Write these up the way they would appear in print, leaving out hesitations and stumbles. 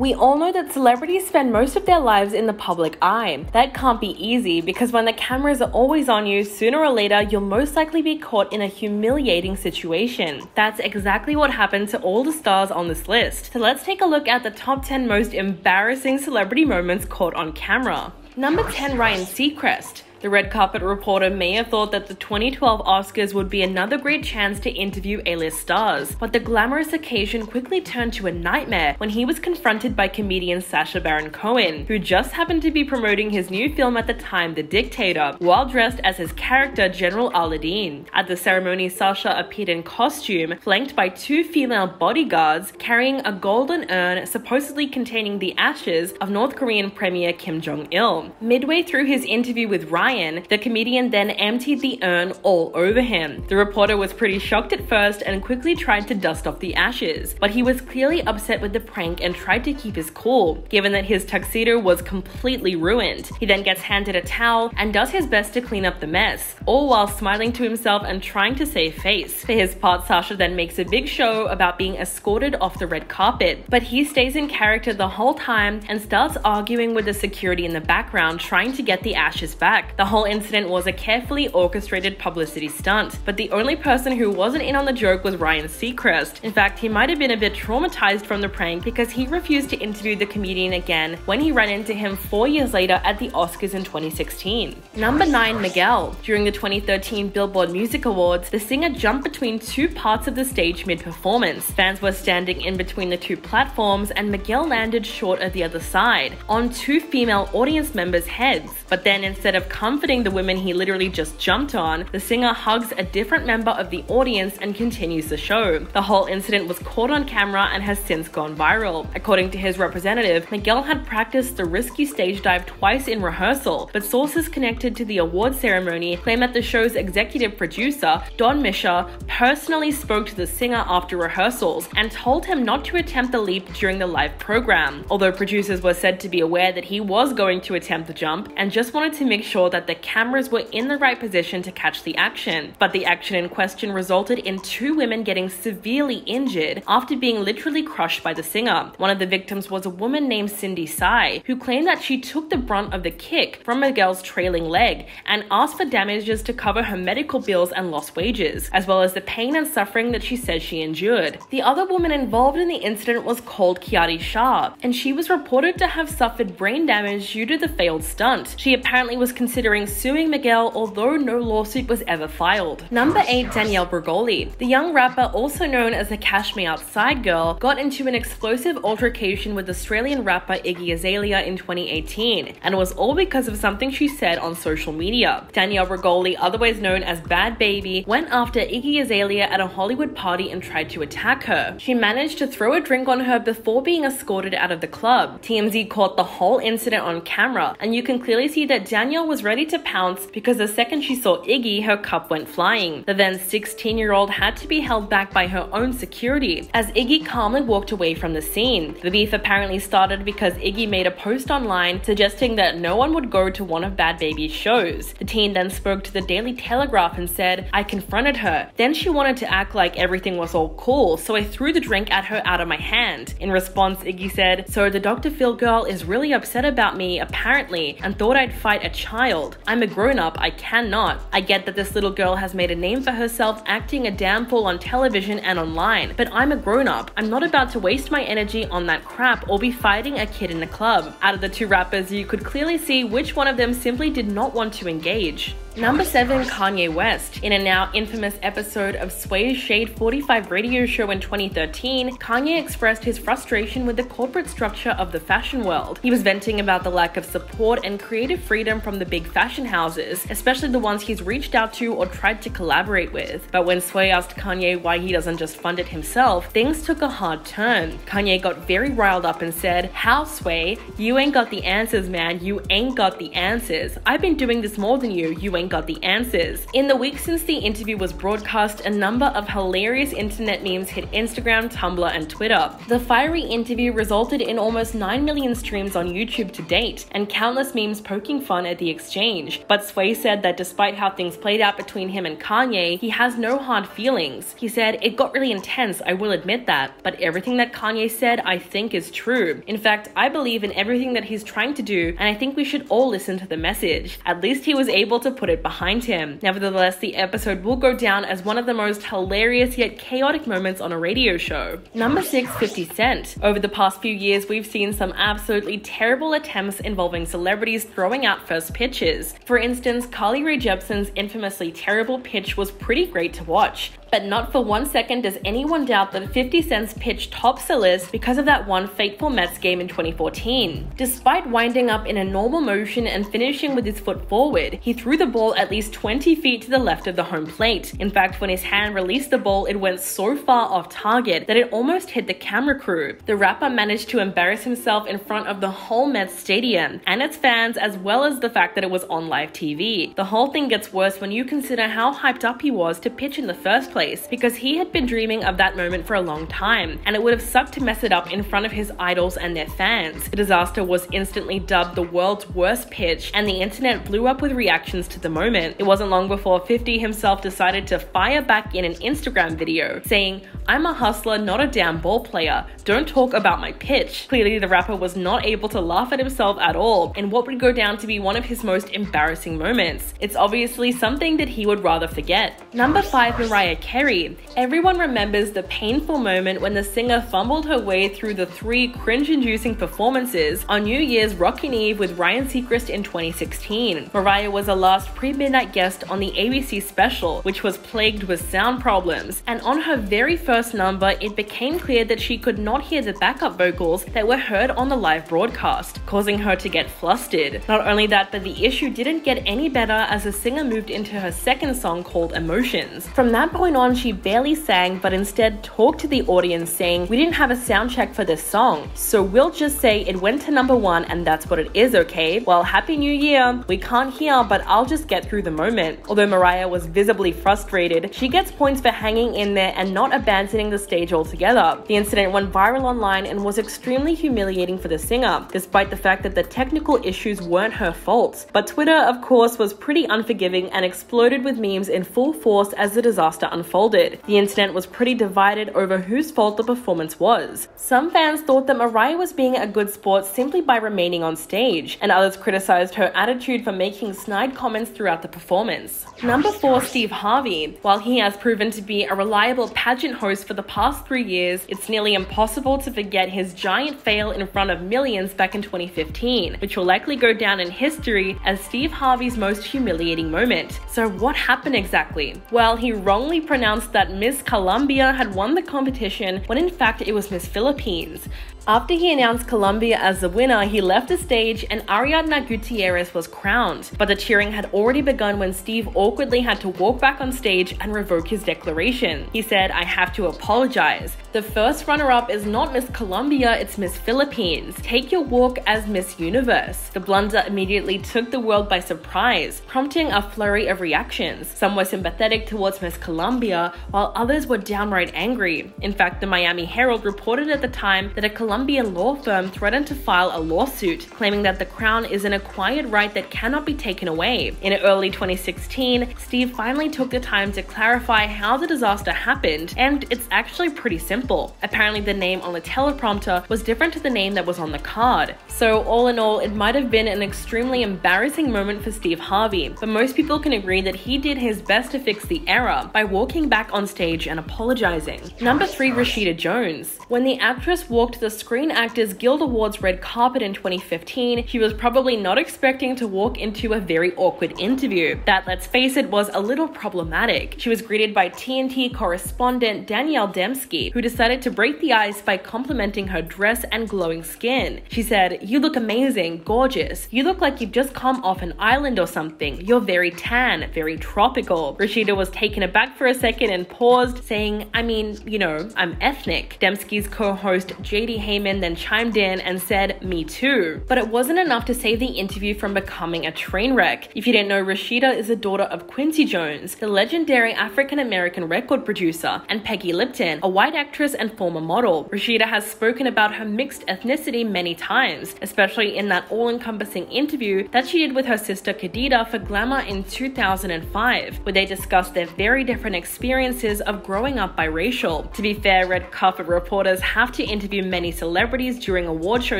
We all know that celebrities spend most of their lives in the public eye. That can't be easy because when the cameras are always on you, sooner or later you'll most likely be caught in a humiliating situation. That's exactly what happened to all the stars on this list. So let's take a look at the top 10 most embarrassing celebrity moments caught on camera. Number 10, Ryan Seacrest. The red carpet reporter may have thought that the 2012 Oscars would be another great chance to interview A-list stars, but the glamorous occasion quickly turned to a nightmare when he was confronted by comedian Sacha Baron Cohen, who just happened to be promoting his new film at the time, The Dictator, while dressed as his character General Aladdin. At the ceremony, Sacha appeared in costume, flanked by two female bodyguards carrying a golden urn supposedly containing the ashes of North Korean Premier Kim Jong-il. Midway through his interview with Ryan, the comedian then emptied the urn all over him. The reporter was pretty shocked at first and quickly tried to dust off the ashes, but he was clearly upset with the prank and tried to keep his cool, given that his tuxedo was completely ruined. He then gets handed a towel and does his best to clean up the mess, all while smiling to himself and trying to save face. For his part, Sacha then makes a big show about being escorted off the red carpet, but he stays in character the whole time and starts arguing with the security in the background, trying to get the ashes back. The whole incident was a carefully orchestrated publicity stunt, but the only person who wasn't in on the joke was Ryan Seacrest. In fact, he might have been a bit traumatized from the prank because he refused to interview the comedian again when he ran into him 4 years later at the Oscars in 2016. Number 9, Miguel. During the 2013 Billboard Music Awards, the singer jumped between two parts of the stage mid-performance. Fans were standing in between the two platforms and Miguel landed short of the other side, on two female audience members' heads. But then instead of comforting the women he literally just jumped on, the singer hugs a different member of the audience and continues the show. The whole incident was caught on camera and has since gone viral. According to his representative, Miguel had practiced the risky stage dive twice in rehearsal, but sources connected to the award ceremony claim that the show's executive producer, Don Misha, personally spoke to the singer after rehearsals and told him not to attempt the leap during the live program, although producers were said to be aware that he was going to attempt the jump and just wanted to make sure that the cameras were in the right position to catch the action. But the action in question resulted in two women getting severely injured after being literally crushed by the singer. One of the victims was a woman named Cindy Tsai, who claimed that she took the brunt of the kick from Miguel's trailing leg and asked for damages to cover her medical bills and lost wages, as well as the pain and suffering that she said she endured. The other woman involved in the incident was called Kiari Shah, and she was reported to have suffered brain damage due to the failed stunt. She apparently was considering suing Miguel, although no lawsuit was ever filed. Number 8, Daniella Bregoli. The young rapper, also known as the Cash Me Outside girl, got into an explosive altercation with Australian rapper Iggy Azalea in 2018, and it was all because of something she said on social media. Daniella Bregoli, otherwise known as Bad Baby, went after Iggy Azalea at a Hollywood party and tried to attack her. She managed to throw a drink on her before being escorted out of the club. TMZ caught the whole incident on camera, and you can clearly see that Danielle was ready to pounce because the second she saw Iggy, her cup went flying. The then 16-year-old had to be held back by her own security as Iggy calmly walked away from the scene. The beef apparently started because Iggy made a post online suggesting that no one would go to one of Bad Baby's shows. The teen then spoke to the Daily Telegraph and said, "I confronted her. Then she wanted to act like everything was all cool, so I threw the drink at her out of my hand." In response, Iggy said, "So the Dr. Phil girl is really upset about me, apparently, and thought I'd fight a child. I'm a grown-up, I cannot. I get that this little girl has made a name for herself acting a damn fool on television and online, but I'm a grown-up. I'm not about to waste my energy on that crap or be fighting a kid in a club." Out of the two rappers, you could clearly see which one of them simply did not want to engage. Number 7, Kanye West. In a now infamous episode of Sway's Shade 45 radio show in 2013, Kanye expressed his frustration with the corporate structure of the fashion world. He was venting about the lack of support and creative freedom from the big fashion houses, especially the ones he's reached out to or tried to collaborate with. But when Sway asked Kanye why he doesn't just fund it himself, things took a hard turn. Kanye got very riled up and said, "How, Sway? You ain't got the answers, man. You ain't got the answers. I've been doing this more than you. You ain't got the answers." In the week since the interview was broadcast, a number of hilarious internet memes hit Instagram, Tumblr, and Twitter. The fiery interview resulted in almost 9 million streams on YouTube to date, and countless memes poking fun at the exchange. exchange. But Sway said that despite how things played out between him and Kanye, he has no hard feelings. He said, "It got really intense, I will admit that, but everything that Kanye said I think is true. In fact, I believe in everything that he's trying to do, and I think we should all listen to the message." At least he was able to put it behind him. Nevertheless, the episode will go down as one of the most hilarious yet chaotic moments on a radio show. Number 6, 50 Cent. Over the past few years, we've seen some absolutely terrible attempts involving celebrities throwing out first pitches. For instance, Carly Rae Jepsen's infamously terrible pitch was pretty great to watch. But not for 1 second does anyone doubt that 50 Cent's pitch tops the list because of that one fateful Mets game in 2014. Despite winding up in a normal motion and finishing with his foot forward, he threw the ball at least 20 feet to the left of the home plate. In fact, when his hand released the ball, it went so far off target that it almost hit the camera crew. The rapper managed to embarrass himself in front of the whole Mets stadium and its fans, as well as the fact that it was on live TV. The whole thing gets worse when you consider how hyped up he was to pitch in the first place, because he had been dreaming of that moment for a long time, and it would have sucked to mess it up in front of his idols and their fans. The disaster was instantly dubbed the world's worst pitch, and the internet blew up with reactions to the moment. It wasn't long before 50 himself decided to fire back in an Instagram video, saying, "I'm a hustler, not a damn ball player. Don't talk about my pitch." Clearly, the rapper was not able to laugh at himself at all, in what would go down to be one of his most embarrassing moments. It's obviously something that he would rather forget. Number 5, Mariah Carey. Everyone remembers the painful moment when the singer fumbled her way through the 3 cringe-inducing performances on New Year's Rockin' Eve with Ryan Seacrest in 2016. Mariah was a last pre-midnight guest on the ABC special, which was plagued with sound problems, and on her very first number, it became clear that she could not hear the backup vocals that were heard on the live broadcast, causing her to get flustered. Not only that, but the issue didn't get any better as the singer moved into her second song called Emotions. From that point on, she barely sang, but instead talked to the audience saying, "We didn't have a sound check for this song, so we'll just say it went to number 1 and that's what it is, okay? Well, Happy New Year. We can't hear, but I'll just get through the moment." Although Mariah was visibly frustrated, she gets points for hanging in there and not abandoning the stage altogether. The incident went viral online and was extremely humiliating for the singer, despite the fact that the technical issues weren't her fault. But Twitter, of course, was pretty unforgiving and exploded with memes in full force as the disaster unfolded. The internet was pretty divided over whose fault the performance was. Some fans thought that Mariah was being a good sport simply by remaining on stage, and others criticized her attitude for making snide comments throughout the performance. Number 4, Steve Harvey. While he has proven to be a reliable pageant host for the past 3 years, it's nearly impossible to forget his giant fail in front of millions back in 2015, which will likely go down in history as Steve Harvey's most humiliating moment. So what happened exactly? Well, he wrongly pronounced that Miss Colombia had won the competition when in fact it was Miss Philippines. After he announced Colombia as the winner, he left the stage and Ariadna Gutierrez was crowned. But the cheering had already begun when Steve awkwardly had to walk back on stage and revoke his declaration. He said, "I have to apologize. The first runner-up is not Miss Colombia, it's Miss Philippines. Take your walk as Miss Universe." The blunder immediately took the world by surprise, prompting a flurry of reactions. Some were sympathetic towards Miss Colombia, while others were downright angry. In fact, the Miami Herald reported at the time that a Colombian law firm threatened to file a lawsuit, claiming that the crown is an acquired right that cannot be taken away. In early 2016, Steve finally took the time to clarify how the disaster happened, and it's actually pretty simple. Apparently, the name on the teleprompter was different to the name that was on the card. So all in all, it might have been an extremely embarrassing moment for Steve Harvey, but most people can agree that he did his best to fix the error by walking back on stage and apologizing. Number 3, Rashida Jones. When the actress walked the Screen Actors Guild Awards red carpet in 2015, she was probably not expecting to walk into a very awkward interview. That, let's face it, was a little problematic. She was greeted by TNT correspondent Danielle Bregoli, who decided to break the ice by complimenting her dress and glowing skin. She said, "You look amazing, gorgeous. You look like you've just come off an island or something. You're very tan, very tropical." Rashida was taken aback for a second and paused, saying, "I mean, you know, I'm ethnic." Dembski's co-host JD Heyman then chimed in and said, "Me too." But it wasn't enough to save the interview from becoming a train wreck. If you didn't know, Rashida is the daughter of Quincy Jones, the legendary African-American record producer, and Peggy Lipton, a white actress and former model. Rashida has spoken about her mixed ethnicity many times, especially in that all-encompassing interview that she did with her sister Khadida for Glamour in 2005, where they discussed their very different experiences of growing up biracial. To be fair, red carpet reporters have to interview many celebrities during award show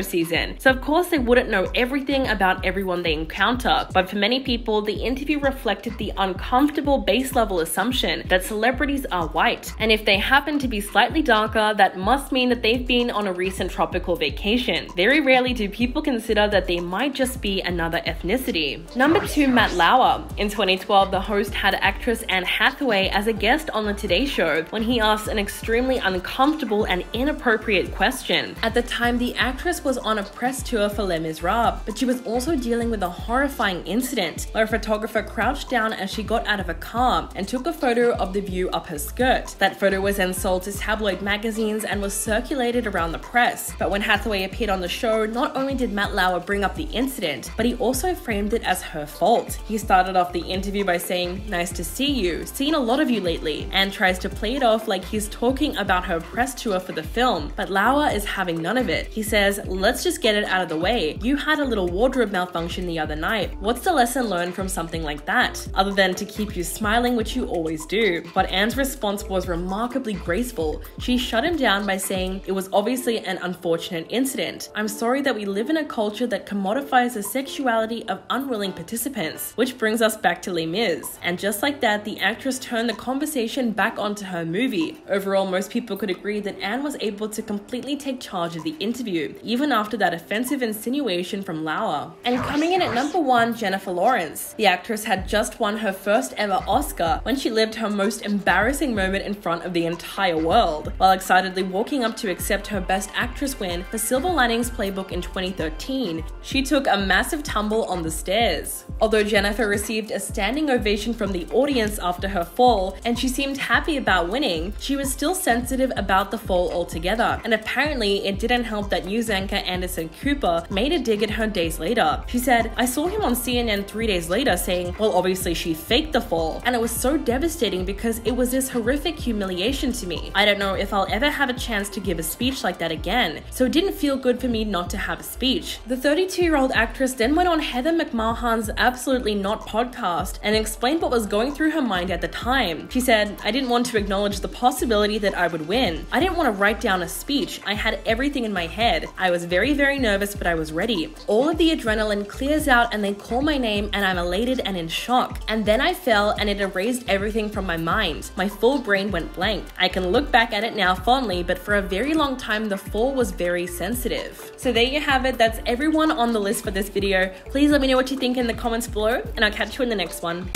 season, so of course they wouldn't know everything about everyone they encounter, but for many people, the interview reflected the uncomfortable base-level assumption that celebrities are white, and if they happen to be slightly darker, that must mean that they've been on a recent tropical vacation. Very rarely do people consider that they might just be another ethnicity. Number 2, Matt Lauer. In 2012, the host had actress Anne Hathaway as a guest on the Today Show when he asked an extremely uncomfortable and inappropriate question. At the time, the actress was on a press tour for Les Miserables, but she was also dealing with a horrifying incident where a photographer crouched down as she got out of a car and took a photo of the view up her skirt. That photo was then sold to tabloid magazines and was circulated around the press. But when Hathaway appeared on the show, not only did Matt Lauer bring up the incident, but he also framed it as her fault. He started off the interview by saying, "Nice to see you, seen a lot of you lately," and tries to play it off like he's talking about her press tour for the film, but Lauer is having none of it. He says, "Let's just get it out of the way. You had a little wardrobe malfunction the other night. What's the lesson learned from something like that? Other than to keep you smiling, which you always do." But Anne's response was remarkably graceful. She shut him down by saying, "It was obviously an unfortunate incident. I'm sorry that we live in a culture that commodifies the sexuality of unwilling participants," which brings us back to Les Mis. And just like that, the actress turned the conversation back onto her movie. Overall, most people could agree that Anne was able to completely take charge of the interview, even after that offensive insinuation from Lauer. And coming in at number 1, Jennifer Lawrence. The actress had just won her first ever Oscar when she lived her most embarrassing moment in front of the entire world, while excitedly walking up to accept her Best Actress win for Silver Linings Playbook in 2013. She took a massive tumble on the stairs. Although Jennifer received a standing ovation from the audience after her fall, and she seemed happy about winning, she was still sensitive about the fall altogether, and apparently it didn't help that news anchor Anderson Cooper made a dig at her days later. She said, "I saw him on CNN 3 days later saying, well, obviously she faked the fall, and it was so devastating because it was this horrific humiliation to me. I don't know if I'll ever have a chance to give a speech like that again, so it didn't feel good for me not to have a speech." The 32-year-old actress then went on Heather McMahon's Absolutely Not podcast and explained what was going through her mind at the time. She said, "I didn't want to acknowledge the possibility that I would win. I didn't want to write down a speech. I had everything in my head. I was very, very nervous, but I was ready. All of the adrenaline clears out and they call my name and I'm elated and in shock. And then I fell and it erased everything from my mind. My full brain went blank. I can look back at it now fondly, but for a very long time, the fall was very sensitive." So there you have it. That's everyone on the list for this video. Please let me know what you think in the comments below, and I'll catch you in the next one.